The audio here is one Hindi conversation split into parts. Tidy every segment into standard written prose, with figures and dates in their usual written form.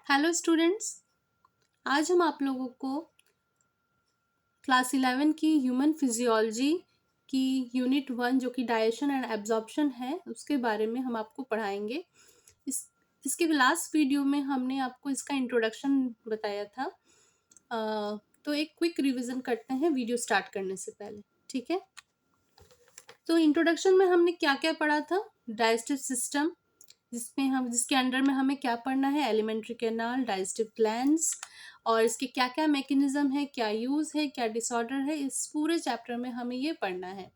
Hello students. आज हम आप लोगों को क्लास 11 की ह्यूमन फिजियोलॉजी की यूनिट 1 जो कि डाइजेशन एंड एब्जॉर्प्शन है उसके बारे में हम आपको पढ़ाएंगे। इसके लास्ट वीडियो में हमने आपको इसका इंट्रोडक्शन बताया था। तो एक क्विक रिवीजन करते हैं वीडियो स्टार्ट करने से पहले, ठीक है। तो इंट्रोडक्शन में हमने क्या क्या पढ़ा था। डाइजेस्टिव सिस्टम, जिसके अंडर में हमें क्या पढ़ना है, एलिमेंट्री कैनाल, डाइजेस्टिव ग्लैंड्स और इसके क्या क्या मैकेनिज्म है, क्या यूज है, क्या डिसऑर्डर है, इस पूरे चैप्टर में हमें ये पढ़ना है।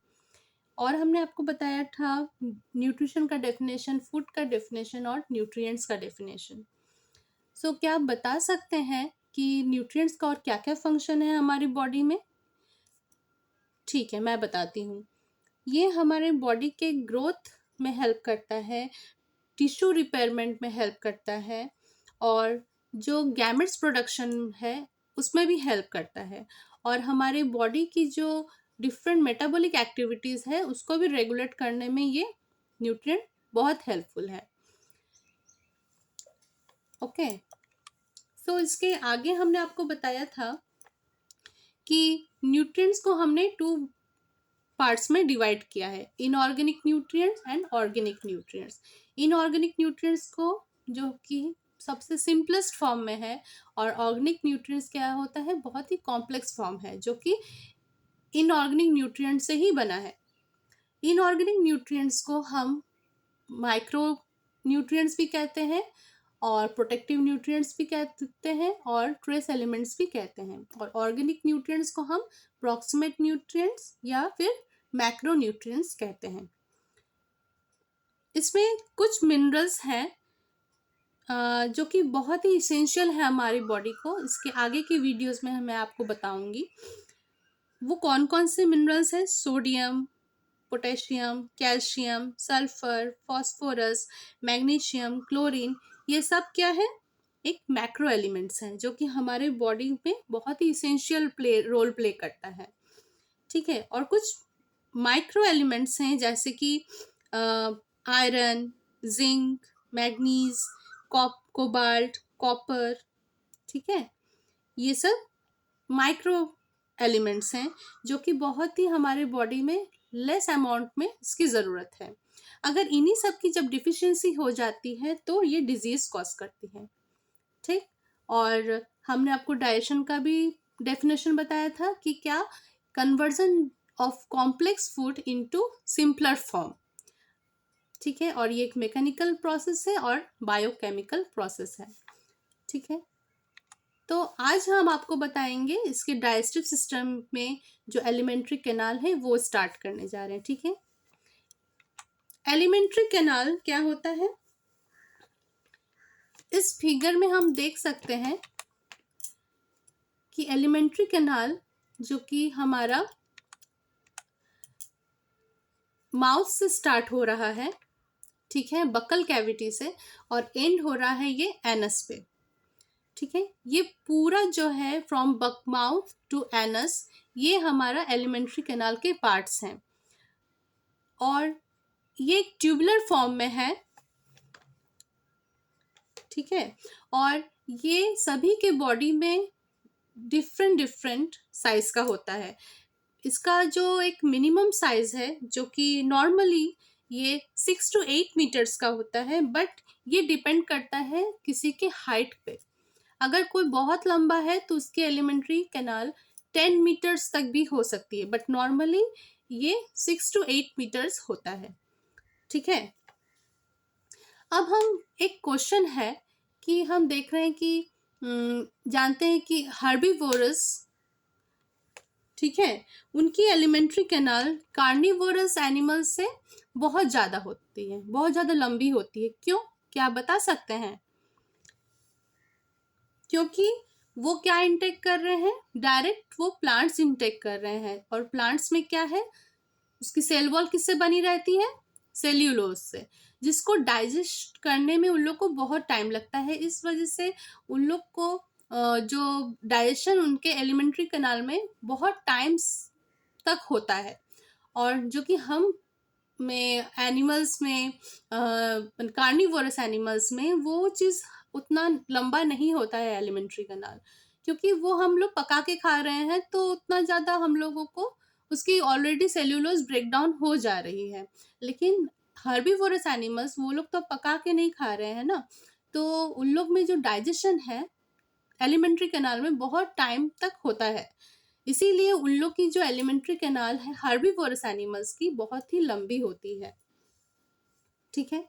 और हमने आपको बताया था न्यूट्रिशन का डेफिनेशन, फूड का डेफिनेशन और न्यूट्रिएंट्स का डेफिनेशन। सो क्या आप बता सकते हैं कि न्यूट्रिएंट्स का और क्या क्या फंक्शन है हमारी बॉडी में? ठीक है, मैं बताती हूँ। ये हमारे बॉडी के ग्रोथ में हेल्प करता है, टिश्यू रिपेयरमेंट में हेल्प करता है और जो गैमेट्स प्रोडक्शन है उसमें भी हेल्प करता है और हमारे बॉडी की जो डिफरेंट मेटाबॉलिक एक्टिविटीज़ है उसको भी रेगुलेट करने में ये न्यूट्रिएंट बहुत हेल्पफुल है। ओके, सो इसके आगे हमने आपको बताया था कि न्यूट्रिएंट्स को हमने 2 पार्ट्स में डिवाइड किया है, inorganic nutrients and organic nutrients. Inorganic nutrients को जो कि सबसे सिंपलेस्ट फॉर्म में है और ऑर्गेनिक न्यूट्रिएंट्स क्या होता है, बहुत ही कॉम्प्लेक्स फॉर्म है जो कि इनऑर्गेनिक न्यूट्रिएंट्स से ही बना है। इनऑर्गेनिक न्यूट्रिएंट्स को हम माइक्रो न्यूट्रिएंट्स भी कहते हैं और प्रोटेक्टिव न्यूट्रिएंट्स भी कहते हैं और ट्रेस एलिमेंट्स भी कहते हैं और ऑर्गेनिक न्यूट्रिएंट्स को हम प्रॉक्सिमेट न्यूट्रिएंट्स या फिर मैक्रो न्यूट्रिएंट्स कहते हैं। इसमें कुछ मिनरल्स हैं जो कि बहुत ही इसेंशियल है हमारी बॉडी को। इसके आगे की वीडियोस में मैं आपको बताऊंगी वो कौन कौन से मिनरल्स हैं। Sodium, potassium, calcium, sulphur, phosphorus, magnesium, chlorine, ये सब क्या है, एक मैक्रो एलिमेंट्स हैं जो कि हमारे बॉडी में बहुत ही इसेंशियल रोल प्ले करता है, ठीक है। और कुछ माइक्रो एलिमेंट्स हैं जैसे कि iron, zinc, manganese, cobalt, copper, ठीक है। ये सब माइक्रो एलिमेंट्स हैं जो कि बहुत ही हमारे बॉडी में लेस अमाउंट में इसकी ज़रूरत है। अगर इन्हीं सब की जब डिफिशियंसी हो जाती है तो ये डिजीज कॉज करती है, ठीक। और हमने आपको डाइजेशन का भी डेफिनेशन बताया था कि क्या, conversion of complex food into simpler form, ठीक है। और ये एक मैकेनिकल प्रोसेस है और बायोकेमिकल प्रोसेस है, ठीक है। तो आज हम आपको बताएंगे इसके डाइजेस्टिव सिस्टम में जो एलिमेंट्री कैनाल है वो स्टार्ट करने जा रहे हैं, ठीक है। एलिमेंट्री कैनाल क्या होता है, इस फिगर में हम देख सकते हैं कि एलिमेंट्री कैनाल जो कि हमारा माउथ से स्टार्ट हो रहा है, ठीक है, बकल कैविटी से, और एंड हो रहा है ये एनस पे, ठीक है। ये पूरा जो है फ्रॉम बक माउथ टू एनस ये हमारा एलिमेंट्री कैनाल के पार्ट्स हैं और ये एक ट्यूबुलर फॉर्म में है, ठीक है। और ये सभी के बॉडी में डिफरेंट साइज का होता है। इसका जो एक मिनिमम साइज है जो कि नॉर्मली ये 6 to 8 मीटर्स का होता है, बट ये डिपेंड करता है किसी के हाइट पे। अगर कोई बहुत लंबा है तो उसकी एलिमेंट्री कैनाल 10 मीटर्स तक भी हो सकती है, बट नॉर्मली ये 6 to 8 मीटर्स होता है, ठीक है। अब हम एक क्वेश्चन है कि हम देख रहे हैं कि जानते हैं कि हर्बीवोरस, ठीक है, उनकी एलिमेंट्री कैनाल कार्निवोरस एनिमल्स से बहुत ज़्यादा होती है, बहुत ज़्यादा लंबी होती है। क्यों, क्या आप बता सकते हैं? क्योंकि वो क्या इंटेक कर रहे हैं, डायरेक्ट वो प्लांट्स इंटेक कर रहे हैं और प्लांट्स में क्या है, उसकी सेल वॉल किससे बनी रहती है, सेल्यूलोज से, जिसको डाइजेस्ट करने में उन लोग को बहुत टाइम लगता है। इस वजह से उन लोग को जो डाइजेशन उनके एलिमेंट्री कैनाल में बहुत टाइम्स तक होता है और जो कि हम में एनिमल्स में कार्निवोरस एनिमल्स में वो चीज़ उतना लंबा नहीं होता है एलिमेंट्री कैनाल, क्योंकि वो हम लोग पका के खा रहे हैं तो उतना ज़्यादा हम लोगों को उसकी ऑलरेडी सेल्यूलोज ब्रेकडाउन हो जा रही है। लेकिन हर्बीवोरस एनिमल्स वो लोग तो पका के नहीं खा रहे हैं ना, तो उन लोग में जो डाइजेशन है एलिमेंट्री कैनाल में बहुत टाइम तक होता है। इसीलिए उन लोग की जो एलिमेंट्री कैनाल है हर्बीवोरस एनिमल्स की बहुत ही लंबी होती है। ठीक है,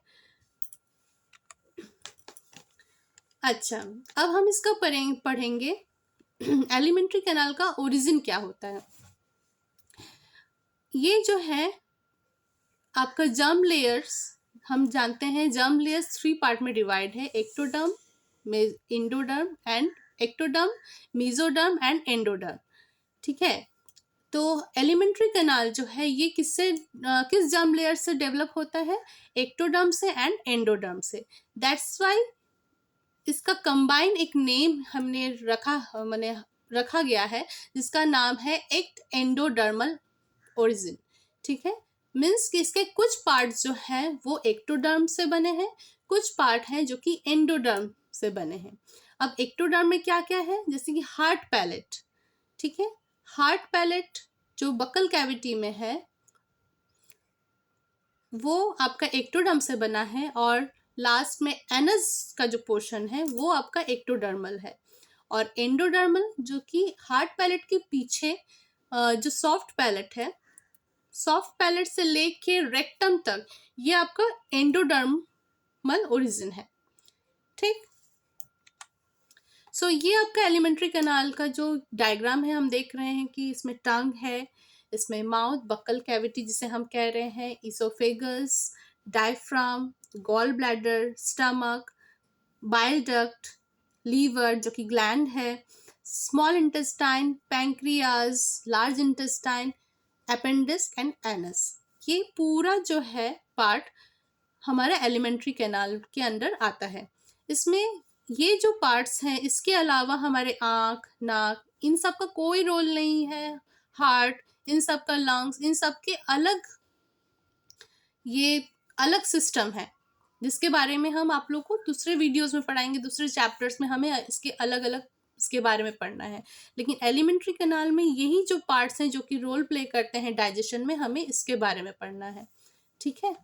अच्छा, अब हम इसका पढ़ेंगे एलिमेंट्री कैनाल का ओरिजिन क्या होता है। ये जो है आपका जर्म लेयर्स, हम जानते हैं जर्म लेयर्स 3 पार्ट में डिवाइड है, ectoderm, endoderm and ectoderm, mesoderm and endoderm. ठीक है, तो एलिमेंट्री कैनाल जो है ये किस जर्म लेयर से डेवलप होता है, एक्टोडर्म से एंड एंडोडर्म से। दैट्स वाई इसका कंबाइन एक नेम हमने रखा गया है जिसका नाम है एक्ट एंडोडर्मल ओरिजिन। ठीक है, मीन्स कि इसके कुछ पार्ट जो हैं वो एक्टोडर्म से बने हैं, कुछ पार्ट हैं जो कि एंडोडर्म से बने हैं। अब एक्टोडर्म में क्या क्या है, जैसे कि हार्ट पैलेट। ठीक है, हार्ट पैलेट जो बकल कैविटी में है वो आपका एक्टोडर्म से बना है, और लास्ट में एनस का जो पोर्शन है वो आपका एक्टोडर्मल है। और एंडोडर्मल जो कि हार्ट पैलेट के पीछे जो सॉफ्ट पैलेट है, सॉफ्ट पैलेट से लेके रेक्टम तक ये आपका एंडोडर्मल ओरिजिन है। ठीक, सो ये आपका एलिमेंट्री कैनाल का जो डायग्राम है, हम देख रहे हैं कि इसमें टंग है, इसमें माउथ, बक्कल कैविटी जिसे हम कह रहे हैं, oesophagus, diaphragm, gall bladder, stomach, bile duct, liver जो कि ग्लैंड है, small intestine, pancreas, large intestine, appendix and anus. ये पूरा जो है पार्ट हमारा एलिमेंट्री कैनाल के अंदर आता है। इसमें ये जो पार्ट्स हैं इसके अलावा हमारे आँख, नाक, इन सब का कोई रोल नहीं है, हार्ट, इन सब का लंग्स, इन सब के अलग ये अलग सिस्टम है जिसके बारे में हम आप लोग को दूसरे वीडियोस में पढ़ाएंगे, दूसरे चैप्टर्स में हमें इसके अलग अलग इसके बारे में पढ़ना है। लेकिन एलिमेंट्री कैनाल में यही जो पार्ट्स हैं जो कि रोल प्ले करते हैं डाइजेशन में, हमें इसके बारे में पढ़ना है। ठीक है,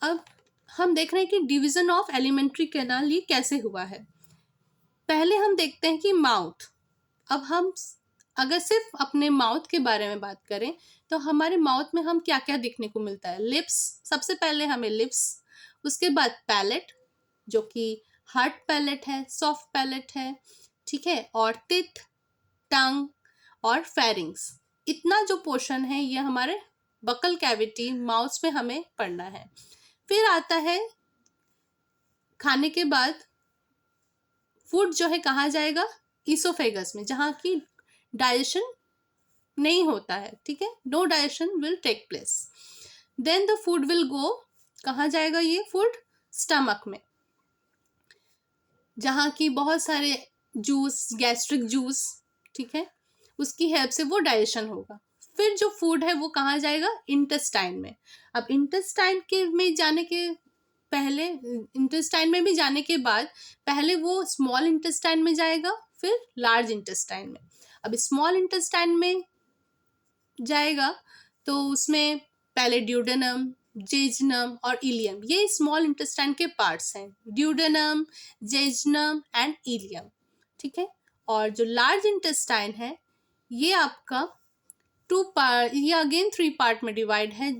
अब हम देख रहे हैं कि डिवीजन ऑफ एलिमेंट्री कैनाल ये कैसे हुआ है। पहले हम देखते हैं कि माउथ। अब हम अगर सिर्फ अपने माउथ के बारे में बात करें तो हमारे माउथ में हम क्या क्या देखने को मिलता है, लिप्स, सबसे पहले हमें लिप्स, उसके बाद पैलेट जो कि हार्ड पैलेट है, सॉफ्ट पैलेट है। ठीक है, और टिथ, टंग और फेरिंग्स, इतना जो पोर्शन है ये हमारे बकल कैविटी माउथ में हमें पढ़ना है। फिर आता है खाने के बाद फूड जो है कहाँ जाएगा, इसोफेगस में, जहाँ की डाइजेशन नहीं होता है। ठीक है, no digestion will take place. Then the food will go, कहाँ जाएगा ये फूड, स्टमक में, जहाँ की बहुत सारे जूस, गैस्ट्रिक जूस, ठीक है, उसकी हेल्प से वो डाइजेशन होगा। फिर जो फूड है वो कहाँ जाएगा, इंटेस्टाइन में। अब इंटेस्टाइन के में जाने के पहले, इंटेस्टाइन में भी जाने के बाद पहले वो स्मॉल इंटेस्टाइन में जाएगा, फिर लार्ज इंटेस्टाइन में। अब स्मॉल इंटेस्टाइन में जाएगा तो उसमें पहले ड्यूडेनम, जेजनम और इलियम, ये स्मॉल इंटेस्टाइन के पार्ट्स हैं, ड्यूडेनम, जेजनम एंड इलियम। ठीक है, और जो लार्ज इंटेस्टाइन है ये आपका ये अगेन 3 पार्ट में डिवाइड है,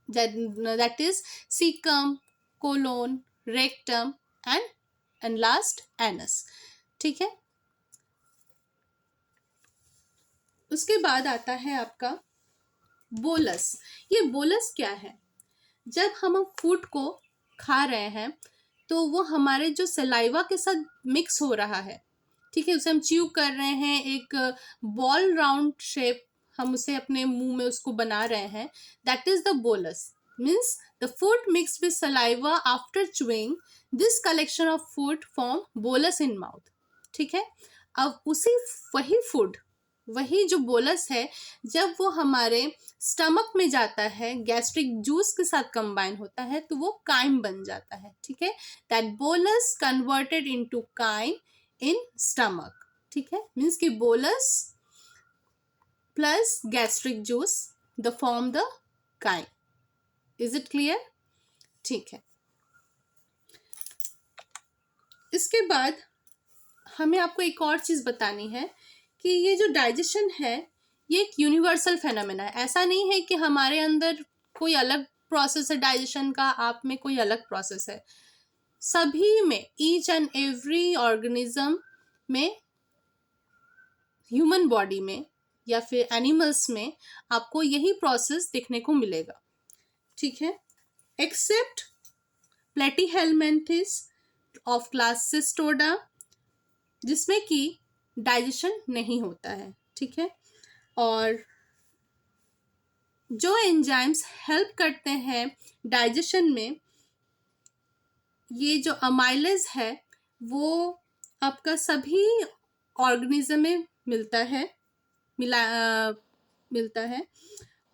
that is caecum, colon, rectum and last anus. ठीक है, उसके बाद आता है आपका बोलस। ये बोलस क्या है, जब हम फूड को खा रहे हैं तो वो हमारे जो सलाइवा के साथ मिक्स हो रहा है। ठीक है, उसे हम च्यू कर रहे हैं, एक बॉल राउंड शेप हम उसे अपने मुंह में उसको बना रहे हैं, that is the bolus. Means the food mix with saliva after chewing, this collection of food form bolus in mouth. ठीक है, अब वही फूड वही जो बोलस है, जब वो हमारे स्टमक में जाता है, गैस्ट्रिक जूस के साथ कंबाइन होता है, तो वो काइम बन जाता है। ठीक है, that bolus converted into chyme in stomach. ठीक है, मीन्स कि bolus plus gastric juice the form the chyme. Is it clear? ठीक है, इसके बाद हमें आपको एक और चीज बतानी है कि ये जो डाइजेशन है ये एक यूनिवर्सल फेनोमेना है। ऐसा नहीं है कि हमारे अंदर कोई अलग प्रोसेस है डाइजेशन का, आप में कोई अलग प्रोसेस है। सभी में, ईच एंड एवरी ऑर्गेनिज्म में, ह्यूमन बॉडी में या फिर एनिमल्स में आपको यही प्रोसेस देखने को मिलेगा। ठीक है, except platyhelminthes of class cestoda, जिसमें कि डाइजेशन नहीं होता है। ठीक है, और जो एंजाइम्स हेल्प करते हैं डाइजेशन में, ये जो अमाइलेज है वो आपका सभी ऑर्गेनिज्म में मिलता है।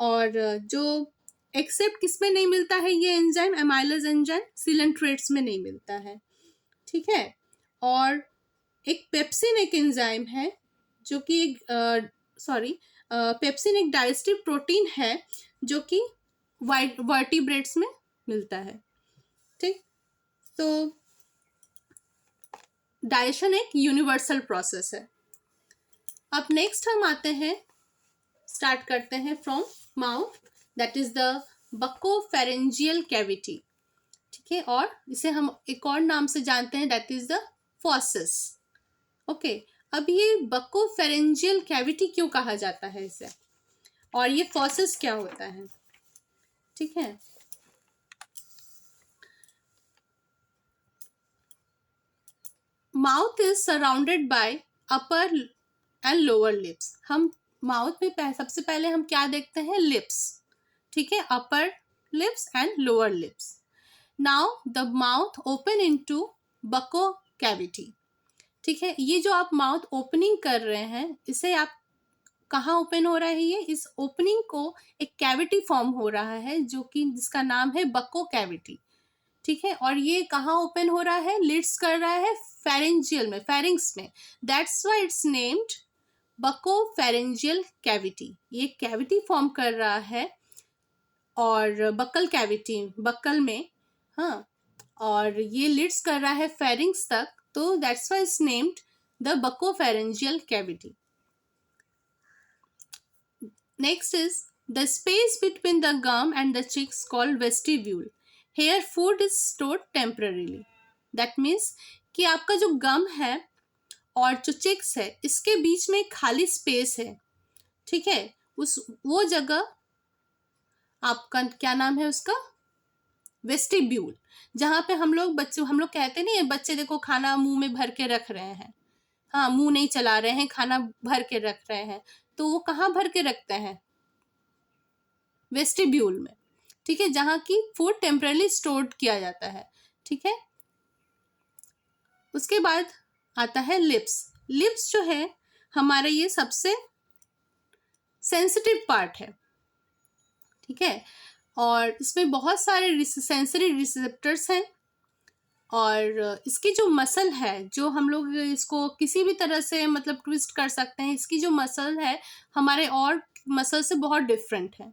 और जो एक्सेप्ट किस में नहीं मिलता है ये एंजाइम, अमाइलेज एंजाइम, सिलेंट्रेट्स में नहीं मिलता है। ठीक है, और एक पेप्सिन एक एंजाइम है जो कि पेप्सिन एक डाइजेस्टिव प्रोटीन है जो कि वर्टिब्रेट्स में मिलता है। ठीक, तो डाइजेशन एक यूनिवर्सल प्रोसेस है। अब नेक्स्ट हम आते हैं, स्टार्ट करते हैं from mouth, that is the buccopharyngeal cavity. ठीक है, और इसे हम एक और नाम से जानते हैं, दैट इज द फॉसिस। ओके, अब ये बकोफेरेंजियल कैविटी क्यों कहा जाता है इसे, और ये फॉसिस क्या होता है? ठीक है, mouth is surrounded by upper and lower lips. हम माउथ में सबसे पहले हम क्या देखते हैं? लिप्स। ठीक है, upper lips and lower lips. Now the mouth open into buccal cavity. ठीक है, ये जो आप माउथ ओपनिंग कर रहे हैं, इसे आप कहाँ ओपन हो रहा है? ये इस ओपनिंग को एक कैविटी फॉर्म हो रहा है जो कि जिसका नाम है बको कैविटी। ठीक है, और ये कहाँ ओपन हो रहा है? लिड्स कर रहा है फेरेंजियल में, फेरिंग्स में। That's why it's named buccopharyngeal cavity. ये कैविटी फॉर्म कर रहा है, और बक्कल कैविटी, बक्कल में, हाँ, और ये लिड्स कर रहा है फेरिंग्स तक, तो that's why it's named the buccopharyngeal cavity. Next is the space between the gum and the cheeks called vestibule. Here food is stored temporarily. That means कि आपका जो गम है और जो चिक्स है, इसके बीच में खाली स्पेस है। ठीक है, वो जगह आपका क्या नाम है उसका? वेस्टिब्यूल। जहाँ पे हम लोग कहते नहीं है, बच्चे देखो खाना मुंह में भर के रख रहे हैं, हाँ, मुंह नहीं चला रहे हैं, खाना भर के रख रहे हैं, तो वो कहाँ भर के रखते हैं? वेस्टिब्यूल में। ठीक है, जहाँ की फूड टेम्परली स्टोर्ड किया जाता है। ठीक है, उसके बाद आता है लिप्स। लिप्स जो है हमारा ये सबसे सेंसिटिव पार्ट है। ठीक है, और इसमें बहुत सारे सेंसरी रिसेप्टर्स हैं, और इसकी जो मसल है, जो हम लोग इसको किसी भी तरह से मतलब ट्विस्ट कर सकते हैं, इसकी जो मसल है हमारे और मसल से बहुत डिफरेंट है।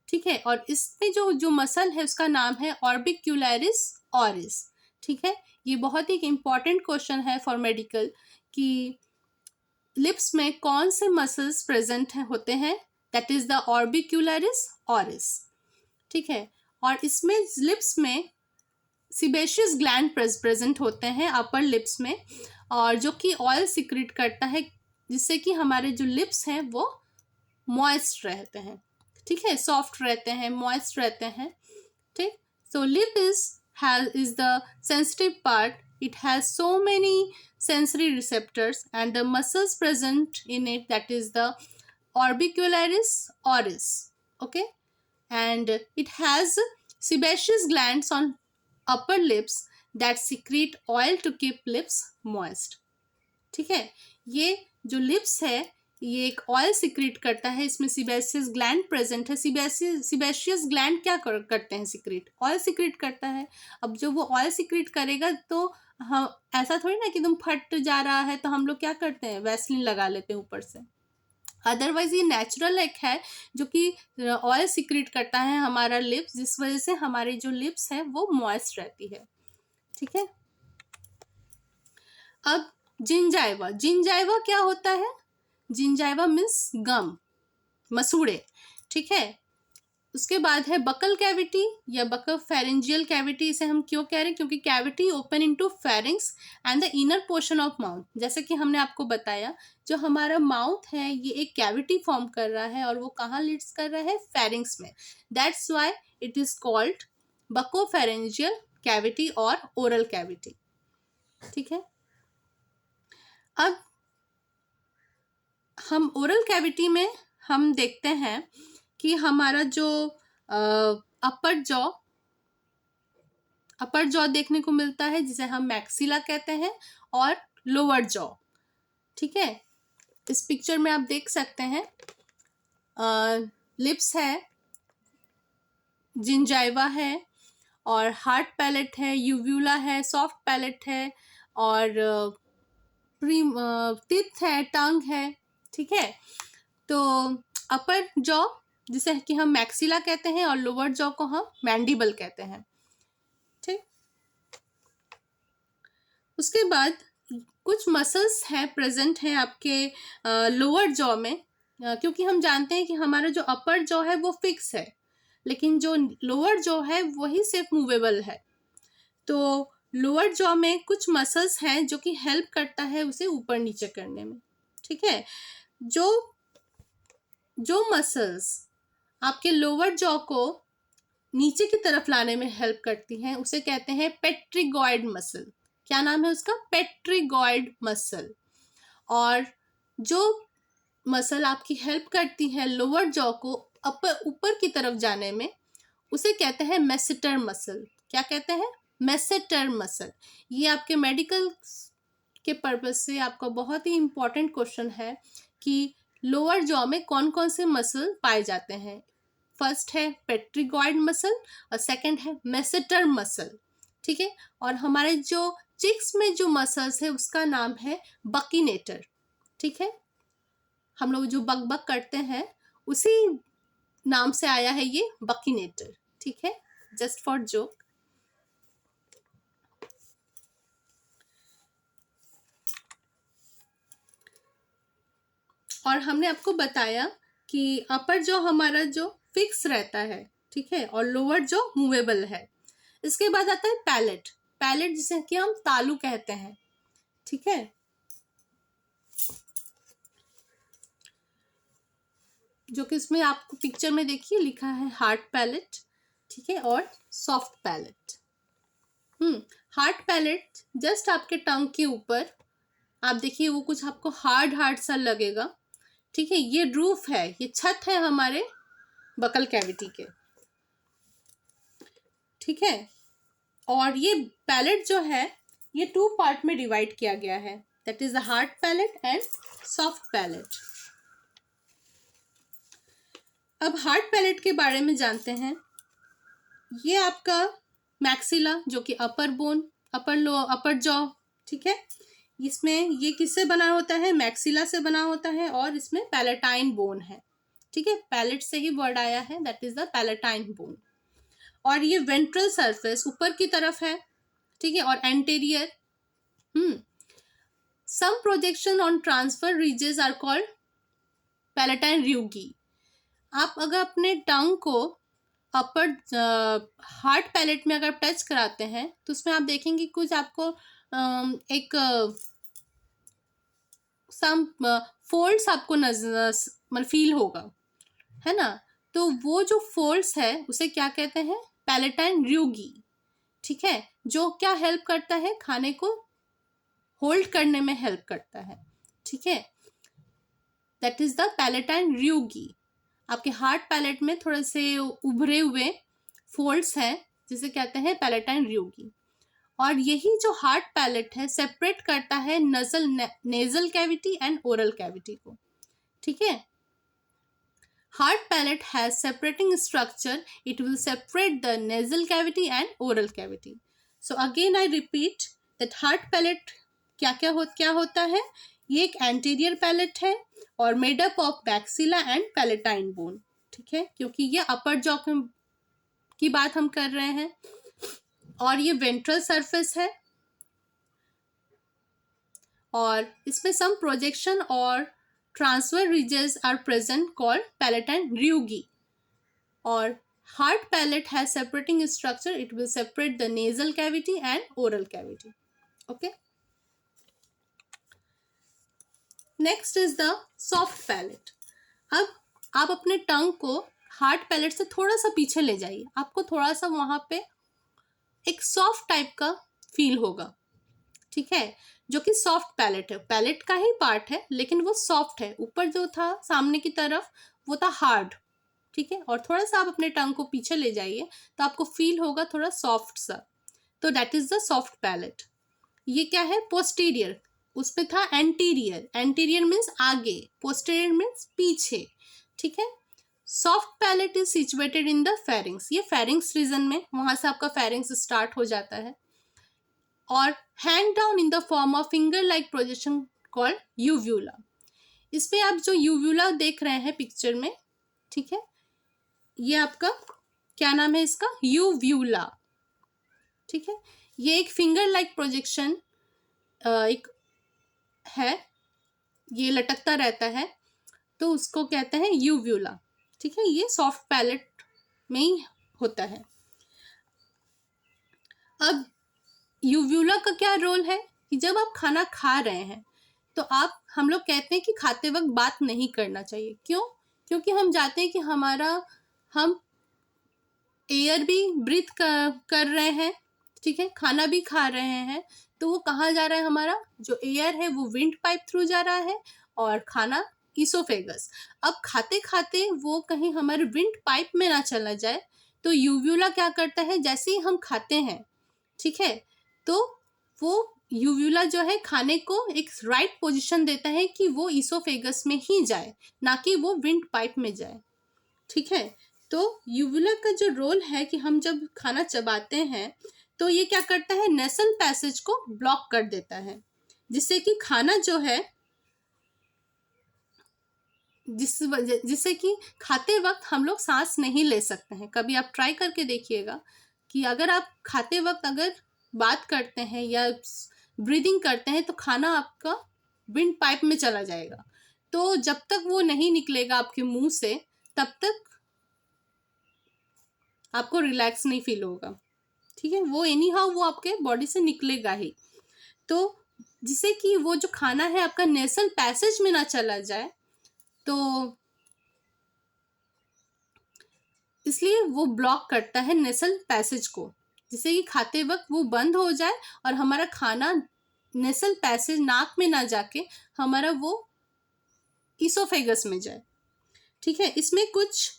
ठीक है, और इसमें जो मसल है उसका नाम है ऑर्बिक्यूलरिस ऑरिस। ठीक है, ये बहुत ही इम्पॉर्टेंट क्वेश्चन है फॉर मेडिकल कि लिप्स में कौन से मसल्स प्रेजेंट होते हैं, दैट इज द ऑर्बिक्यूलरिस ऑरिस। ठीक है, और इसमें लिप्स में सिबेशियस ग्लैंड प्रेजेंट होते हैं अपर लिप्स में, और जो कि ऑयल सिक्रेट करता है, जिससे कि हमारे जो लिप्स हैं वो मॉइस्ट रहते हैं। ठीक है, सॉफ्ट रहते हैं, मॉइस्ट रहते हैं। ठीक, सो lip is the sensitive part. It has so many sensory receptors, and the muscles present in it, that is the orbicularis oris. Okay, and it has sebaceous glands on upper lips that secrete oil to keep lips moist. ठीक है, ये जो लिप्स है ये एक ऑयल सिक्रेट करता है, इसमें सीबेशियस ग्लैंड प्रेजेंट है। सीबेशियस ग्लैंड क्या करते हैं? सिक्रेट, ऑयल सिक्रेट करता है। अब जो वो ऑयल सिक्रेट करेगा तो हम ऐसा थोड़ी ना कि तुम फट जा रहा है तो हम लोग क्या करते हैं, वैसलीन लगा लेते हैं ऊपर से। अदरवाइज ये नेचुरल एक है जो कि ऑयल सिक्रेट करता है हमारा लिप्स, जिस वजह से हमारी जो लिप्स है वो मॉइस्ट रहती है। ठीक है। अब जिंजाइवा, जिंजाइवा क्या होता है? जिंजाइवा मीन्स गम, मसूड़े। ठीक है। उसके बाद है बकल कैविटी या बकल फेरेंजियल कैविटी। इसे हम क्यों कह रहे हैं? क्योंकि cavity open into pharynx and the inner portion of mouth. जैसे कि हमने आपको बताया, जो हमारा माउथ है ये एक कैविटी फॉर्म कर रहा है और वो कहाँ लीड्स कर रहा है? फेरिंग्स में। That's why it is called buccopharyngeal cavity और ओरल कैविटी। ठीक है। अब हम ओरल कैविटी में हम देखते हैं कि हमारा जो अपर जॉ देखने को मिलता है, जिसे हम मैक्सिला कहते हैं, और लोअर जॉ। ठीक है। इस पिक्चर में आप देख सकते हैं लिप्स है, जिंजाइवा है, और हार्ड पैलेट है, यूव्यूला है, सॉफ्ट पैलेट है, और टिप है, टंग है। ठीक है। तो अपर जॉ जिसे कि हम मैक्सिला कहते हैं और लोअर जॉ को हम मैंडिबल कहते हैं। ठीक। उसके बाद कुछ मसल्स हैं प्रेजेंट हैं आपके लोअर जॉ में, क्योंकि हम जानते हैं कि हमारा जो अपर जॉ है वो फिक्स है, लेकिन जो लोअर जॉ है वही सिर्फ मूवेबल है। तो लोअर जॉ में कुछ मसल्स हैं जो कि हेल्प करता है उसे ऊपर नीचे करने में। ठीक है। जो मसल्स आपके लोअर जॉ को नीचे की तरफ लाने में हेल्प करती हैं उसे कहते हैं पेट्रिगॉइड मसल। क्या नाम है उसका? पेट्रिगॉइड मसल। और जो मसल आपकी हेल्प करती है लोअर जॉ को ऊपर की तरफ जाने में उसे कहते हैं मेसेटर मसल। क्या कहते हैं? मेसेटर मसल। ये आपके मेडिकल के पर्पज से आपका बहुत ही इंपॉर्टेंट क्वेश्चन है कि लोअर जॉ में कौन कौन से मसल पाए जाते हैं। फर्स्ट है पेट्रिगॉइड मसल और सेकंड है मेसेटर मसल। ठीक है। और हमारे जो चिक्स में जो मसल्स है उसका नाम है बकीनेटर। ठीक है। हम लोग जो बक बक करते हैं उसी नाम से आया है ये बकीनेटर। ठीक है। Just for joke. और हमने आपको बताया कि अपर जो हमारा जो फिक्स रहता है, ठीक है, और लोअर जो मूवेबल है। इसके बाद आता है पैलेट। पैलेट जिसे कि हम तालू कहते हैं। ठीक है। जो कि इसमें आपको पिक्चर में देखिए लिखा है हार्ड पैलेट। ठीक है। और soft palate. Hard palate just आपके टंग के ऊपर आप देखिए वो कुछ आपको हार्ड हार्ड सा लगेगा। ठीक है। ये रूफ है, ये छत है हमारे बकल कैविटी के। ठीक है। और ये पैलेट जो है ये 2 पार्ट में डिवाइड किया गया है, that is the hard palate and soft palate. अब हार्ड पैलेट के बारे में जानते हैं। ये आपका मैक्सिला जो कि अपर जॉ। ठीक है। इसमें ये किससे बना होता है? मैक्सिला से बना होता है और इसमें पैलेटाइन बोन है। ठीक है। पैलेट से ही वर्ड आया है, that is the palatine bone. और ये वेंट्रल सरफेस ऊपर की तरफ है। ठीक है। और anterior some projection on transverse ridges are called palatine rugae. आप अगर अपने टंग को अपर हार्ड पैलेट में अगर टच कराते हैं तो उसमें आप देखेंगे कुछ आपको एक सम फोल्ड्स आपको नजर फील होगा, है ना? तो वो जो फोल्ड्स है उसे क्या कहते हैं? पैलेटाइन रूगी। ठीक है। जो क्या हेल्प करता है? खाने को होल्ड करने में हेल्प करता है। ठीक है। That is the palatine rugae. आपके हार्ड पैलेट में थोड़े से उभरे हुए फोल्ड्स हैं जिसे कहते हैं पैलेटाइन रूगी। और यही जो हार्ड पैलेट है सेपरेट करता है nasal cavity and oral cavity को। ठीक है। Hard palate has separating structure. It will separate the nasal cavity and oral cavity. So again I repeat that hard palate क्या होता है? ये एक anterior palate है और made up of maxilla and palatine bone. ठीक है, क्योंकि ये upper jaw की बात हम कर रहे हैं और ये ventral surface है और इसमें some projection और transverse ridges are present called palatine rugae. और hard palate has separating structure. It will separate the nasal cavity and oral cavity. Okay. Next is the soft palate. अब आप अपने टंग को हार्ड पैलेट से थोड़ा सा पीछे ले जाइए, आपको थोड़ा सा वहां पे एक सॉफ्ट टाइप का फील होगा, ठीक है, जो कि सॉफ्ट पैलेट है, पैलेट का ही पार्ट है लेकिन वो सॉफ्ट है, ऊपर जो था सामने की तरफ वो था हार्ड, ठीक है, और थोड़ा सा आप अपने टंग को पीछे ले जाइए तो आपको फील होगा थोड़ा सॉफ्ट सा, तो that is the soft palate. ये क्या है? पोस्टीरियर, उसमें था एंटीरियर, एंटीरियर मीन्स आगे, पोस्टीरियर मीन्स पीछे, ठीक है। Soft palette is situated in the pharynx, ये फेरिंग्स रीजन में, वहां से आपका फेरिंग्स स्टार्ट हो जाता है और hang down in the form of finger like projection called यूव्यूला। इस पे आप जो यूव्यूला देख रहे हैं पिक्चर में, ठीक है, ये आपका क्या नाम है इसका? यूव्यूला, ठीक है। ये एक फिंगर लाइक प्रोजेक्शन एक है, ये लटकता रहता है तो उसको कहते हैं यूव्यूला, ठीक है। ये सॉफ्ट पैलेट में ही होता है। अब यूव्यूला का क्या रोल है कि जब आप खाना खा रहे हैं तो हम लोग कहते हैं कि खाते वक्त बात नहीं करना चाहिए। क्यों? क्योंकि हम जाते हैं कि हम एयर भी ब्रीथ कर रहे हैं, ठीक है, खाना भी खा रहे हैं, तो वो कहाँ जा रहा है? हमारा जो एयर है वो विंड पाइप थ्रू जा रहा है और खाना ईसोफेगस। अब खाते खाते वो कहीं हमारे विंड पाइप में ना चला जाए, तो यूव्यूला क्या करता है? जैसे ही हम खाते हैं, ठीक है, तो वो यूव्यूला जो है खाने को एक राइट पोजीशन देता है कि वो ईसोफेगस में ही जाए, ना कि वो विंड पाइप में जाए, ठीक है। तो यूव्यूला का जो रोल है कि हम जब खाना चबाते हैं तो ये क्या करता है? नेसल पैसेज को ब्लॉक कर देता है, जिससे कि खाना जो है जिससे कि खाते वक्त हम लोग सांस नहीं ले सकते हैं। कभी आप ट्राई करके देखिएगा कि अगर आप खाते वक्त अगर बात करते हैं या ब्रीदिंग करते हैं तो खाना आपका विंड पाइप में चला जाएगा, तो जब तक वो नहीं निकलेगा आपके मुंह से तब तक आपको रिलैक्स नहीं फील होगा, ठीक है। वो एनी हाउ वो आपके बॉडी से निकलेगा ही, तो जिससे कि वो जो खाना है आपका नेसल पैसेज में ना चला जाए, तो इसलिए वो ब्लॉक करता है नेसल पैसेज को, जिससे कि खाते वक्त वो बंद हो जाए और हमारा खाना नेसल पैसेज नाक में ना जाके हमारा वो ईसोफेगस में जाए, ठीक है। इसमें कुछ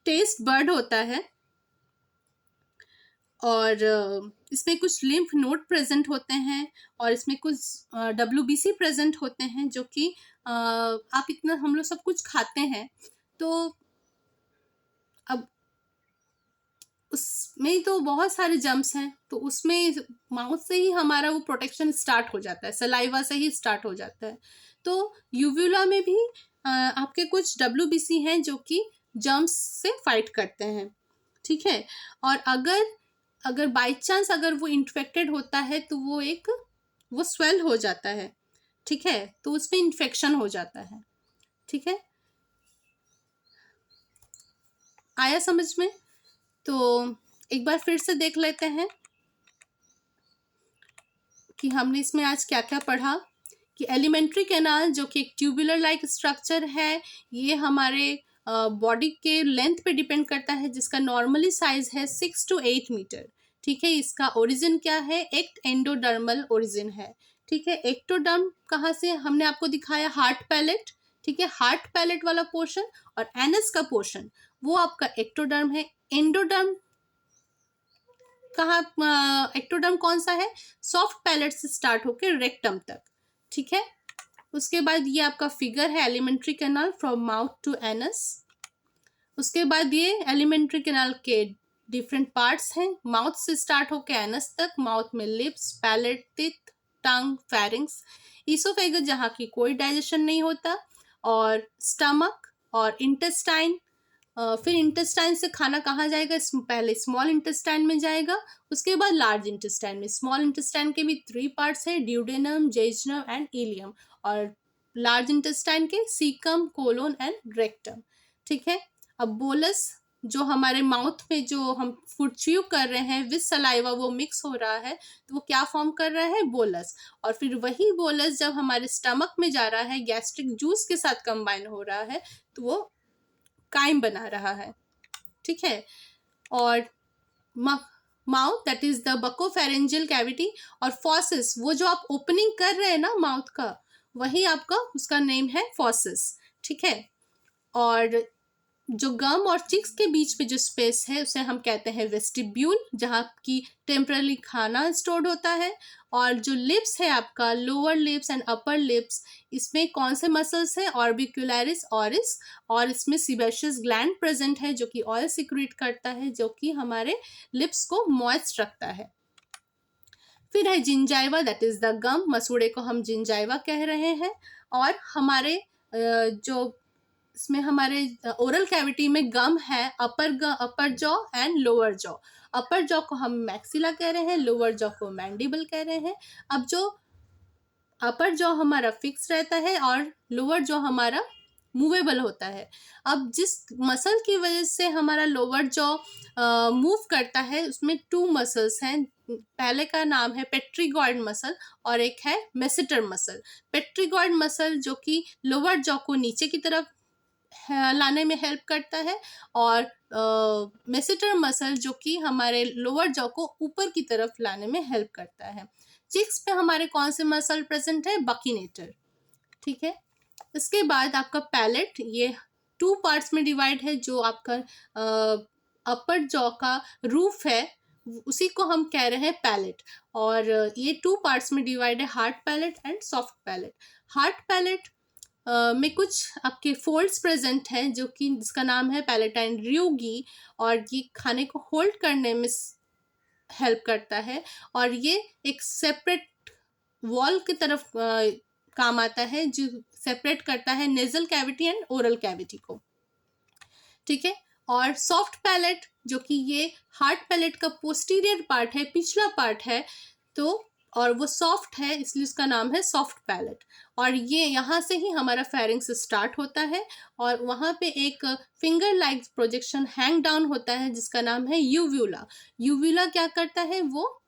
टेस्ट बर्ड होता है और इसमें कुछ लिम्फ नोड प्रेजेंट होते हैं और इसमें कुछ WBC प्रेजेंट होते हैं, जो कि आप इतना हम लोग सब कुछ खाते हैं तो अब उसमें तो बहुत सारे जम्स हैं, तो उसमें माउथ से ही हमारा वो प्रोटेक्शन स्टार्ट हो जाता है, सलाइवा से ही स्टार्ट हो जाता है। तो यूव्यूला में भी आपके कुछ WBC हैं जो कि जम्स से फाइट करते हैं, ठीक है। और अगर बाई चांस अगर वो इन्फेक्टेड होता है तो वो स्वेल हो जाता है, ठीक है, तो उसमें इन्फेक्शन हो जाता है, ठीक है। आया समझ में? तो एक बार फिर से देख लेते हैं कि हमने इसमें आज क्या क्या पढ़ा। कि एलिमेंट्री कैनाल जो कि एक ट्यूबुलर लाइक स्ट्रक्चर है, ये हमारे बॉडी के लेंथ पे डिपेंड करता है, जिसका नॉर्मली साइज है 6 to 8 मीटर, ठीक है। इसका ओरिजिन क्या है? एक एंडोडर्मल ओरिजिन है, ठीक है। एक्टोडर्म कहाँ से? हमने आपको दिखाया हार्ट पैलेट, ठीक है, हार्ट पैलेट वाला पोर्शन और एनस का पोर्शन वो आपका एक्टोडर्म है। एंडोडर्म कहाँ? एक्टोडर्म कौन सा है? सॉफ्ट पैलेट से स्टार्ट होकर रेक्टम तक, ठीक है। उसके बाद ये आपका फिगर है alimentary canal from mouth to anus. उसके बाद ये एलिमेंट्री कैनाल के डिफरेंट पार्ट्स हैं, माउथ से स्टार्ट होकर एनस तक। माउथ में lips, palate, teeth, tongue, pharynx, oesophagus जहाँ की कोई डाइजेशन नहीं होता, और स्टमक और इंटेस्टाइन। फिर इंटेस्टाइन से खाना कहाँ जाएगा? पहले स्मॉल इंटेस्टाइन में जाएगा, उसके बाद लार्ज इंटेस्टाइन में। स्मॉल इंटेस्टाइन के भी 3 पार्ट्स है, ड्यूडेनम, जेजनम एंड इलियम, और लार्ज इंटेस्टाइन के सीकम, कोलोन एंड रेक्टम। ठीक है। अब बोलस, जो हमारे माउथ में जो हम फूड च्यू कर रहे हैं विद सलाइवा वो मिक्स हो रहा है, तो वो क्या फॉर्म कर रहा है? बोलस। और फिर वही बोलस जब हमारे स्टमक में जा रहा है, गैस्ट्रिक जूस के साथ कंबाइन हो रहा है, तो वो काइम बना रहा है। ठीक है। और mouth, that is the buccopharyngeal cavity, और फॉसिस, वो जो आप ओपनिंग कर रहे हैं ना माउथ का, वही आपका उसका नेम है फॉसिस। ठीक है। और जो गम और चिक्स के बीच में जो स्पेस है उसे हम कहते हैं वेस्टिब्यूल, जहाँ की टेम्पररी खाना स्टोर्ड होता है। और जो लिप्स है आपका, lower lips and upper lips, इसमें कौन से मसल्स है? ऑर्बिक्युलरिस ऑरिस, और इसमें सीबेशियस ग्लैंड प्रेजेंट है जो कि ऑयल सिक्रीट करता है, जो कि हमारे लिप्स को मॉइस्ट रखता है। फिर है gingiva, that is the gum, मसूड़े को हम जिंजाइवा कह रहे हैं। और हमारे जो इसमें हमारे ओरल कैविटी में गम है, अपर jaw and lower jaw. Upper jaw को हम मैक्सिला कह रहे हैं, लोअर जॉ को मैंडिबल कह रहे हैं। अब जो अपर जॉ हमारा फिक्स रहता है और लोअर जॉ हमारा मूवेबल होता है। अब जिस मसल की वजह से हमारा लोअर जॉ मूव करता है, उसमें 2 मसल्स हैं। पहले का नाम है पेट्रीगॉइड मसल और एक है मेसेटर मसल। पेट्रीगॉइड मसल जो कि लोअर जॉ को नीचे की तरफ लाने में हेल्प करता है, और मेसेटर मसल जो कि हमारे लोअर जॉ को ऊपर की तरफ लाने में हेल्प करता है। चिक्स पे हमारे कौन से मसल प्रेजेंट है? बकीनेटर। ठीक है। इसके बाद आपका पैलेट, ये 2 पार्ट्स में डिवाइड है। जो आपका अपर जॉ का रूफ है उसी को हम कह रहे हैं पैलेट, और ये 2 पार्ट्स में डिवाइड है, hard palate and soft palate. Hard palate में कुछ आपके फोल्ड्स प्रेजेंट हैं जो कि जिसका नाम है पैलेटाइन रियोगी, और ये खाने को होल्ड करने में हेल्प करता है, और ये एक सेपरेट वॉल की तरफ काम आता है जो सेपरेट करता है nasal cavity and oral cavity को। ठीक है। और सॉफ्ट पैलेट जो कि ये हार्ड पैलेट का पोस्टीरियर पार्ट है, पिछला पार्ट है, तो और वो सॉफ्ट है इसलिए उसका नाम है सॉफ्ट पैलेट। और ये यहाँ से ही हमारा फेरिंग्स स्टार्ट होता है, और वहाँ पे एक finger like projection hang down होता है जिसका नाम है यूव्यूला। यूव्यूला क्या करता है? वो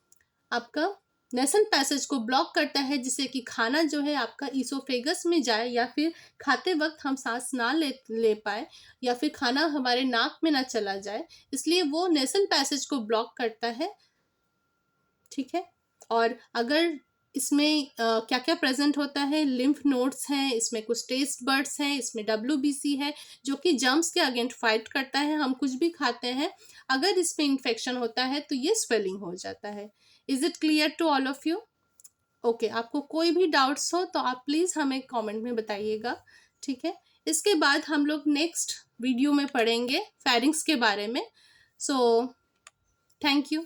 आपका नेसल पैसेज को ब्लॉक करता है, जिससे कि खाना जो है आपका ईसोफेगस में जाए, या फिर खाते वक्त हम सांस ना ले पाए, या फिर खाना हमारे नाक में ना चला जाए, इसलिए वो नेसल पैसेज को ब्लॉक करता है। ठीक है। और अगर इसमें क्या क्या प्रेजेंट होता है? लिम्फ नोड्स हैं, इसमें कुछ टेस्ट बर्ड्स हैं, इसमें WBC है जो कि जर्म्स के अगेंस्ट फाइट करता है। हम कुछ भी खाते हैं, अगर इसमें इन्फेक्शन होता है तो ये स्वेलिंग हो जाता है। Is it clear to all of you? Okay. आपको कोई भी डाउट्स हो तो आप प्लीज़ हमें कमेंट में बताइएगा। ठीक है। इसके बाद हम लोग नेक्स्ट वीडियो में पढ़ेंगे फेरिंग्स के बारे में। So thank you.